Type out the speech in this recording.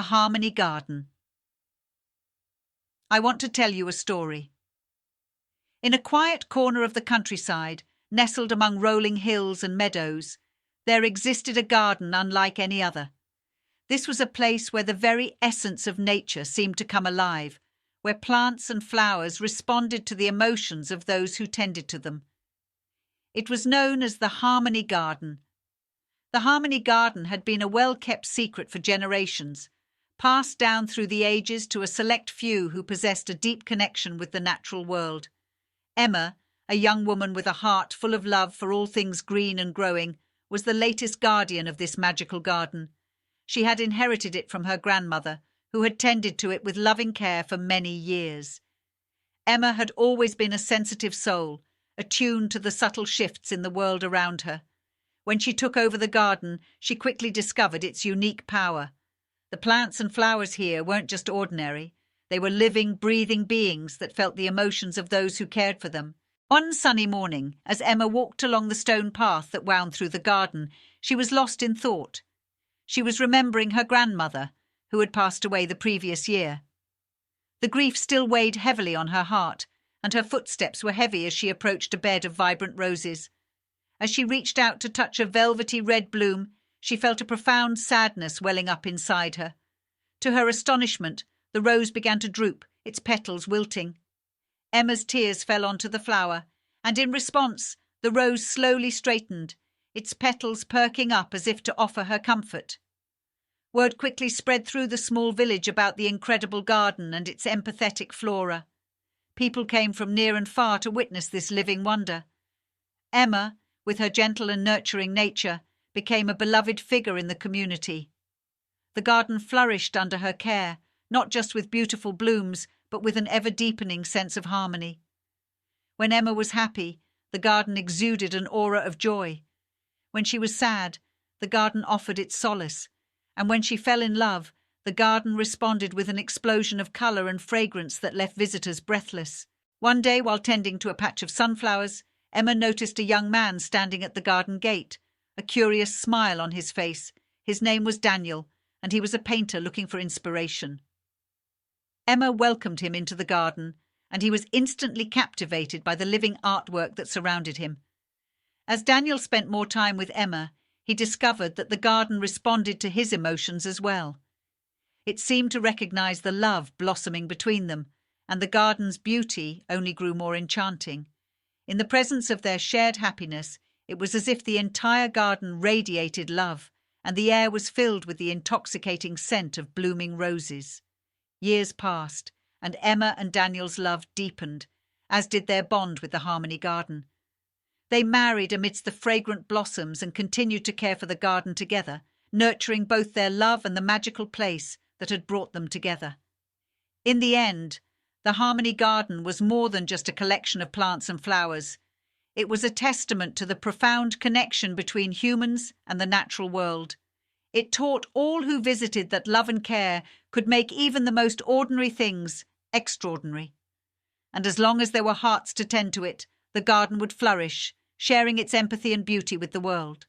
Harmony Garden. I want to tell you a story. In a quiet corner of the countryside, nestled among rolling hills and meadows, there existed a garden unlike any other. This was a place where the very essence of nature seemed to come alive, where plants and flowers responded to the emotions of those who tended to them. It was known as the Harmony Garden. The Harmony Garden had been a well-kept secret for generations, passed down through the ages to a select few who possessed a deep connection with the natural world. Emma, a young woman with a heart full of love for all things green and growing, was the latest guardian of this magical garden. She had inherited it from her grandmother, who had tended to it with loving care for many years. Emma had always been a sensitive soul, attuned to the subtle shifts in the world around her. When she took over the garden, she quickly discovered its unique power. The plants and flowers here weren't just ordinary. They were living, breathing beings that felt the emotions of those who cared for them. One sunny morning, as Emma walked along the stone path that wound through the garden, she was lost in thought. She was remembering her grandmother, who had passed away the previous year. The grief still weighed heavily on her heart, and her footsteps were heavy as she approached a bed of vibrant roses. As she reached out to touch a velvety red bloom, she felt a profound sadness welling up inside her. To her astonishment, the rose began to droop, its petals wilting. Emma's tears fell onto the flower, and in response, the rose slowly straightened, its petals perking up as if to offer her comfort. Word quickly spread through the small village about the incredible garden and its empathetic flora. People came from near and far to witness this living wonder. Emma, with her gentle and nurturing nature, became a beloved figure in the community. The garden flourished under her care, not just with beautiful blooms, but with an ever-deepening sense of harmony. When Emma was happy, the garden exuded an aura of joy. When she was sad, the garden offered its solace, and when she fell in love, the garden responded with an explosion of colour and fragrance that left visitors breathless. One day, while tending to a patch of sunflowers, Emma noticed a young man standing at the garden gate, a curious smile on his face. His name was Daniel, and he was a painter looking for inspiration. Emma welcomed him into the garden, and he was instantly captivated by the living artwork that surrounded him. As Daniel spent more time with Emma, he discovered that the garden responded to his emotions as well. It seemed to recognize the love blossoming between them, and the garden's beauty only grew more enchanting. In the presence of their shared happiness, it was as if the entire garden radiated love, and the air was filled with the intoxicating scent of blooming roses. Years passed, and Emma and Daniel's love deepened, as did their bond with the Harmony Garden. They married amidst the fragrant blossoms and continued to care for the garden together, nurturing both their love and the magical place that had brought them together. In the end, the Harmony Garden was more than just a collection of plants and flowers. It was a testament to the profound connection between humans and the natural world. It taught all who visited that love and care could make even the most ordinary things extraordinary. And as long as there were hearts to tend to it, the garden would flourish, sharing its empathy and beauty with the world.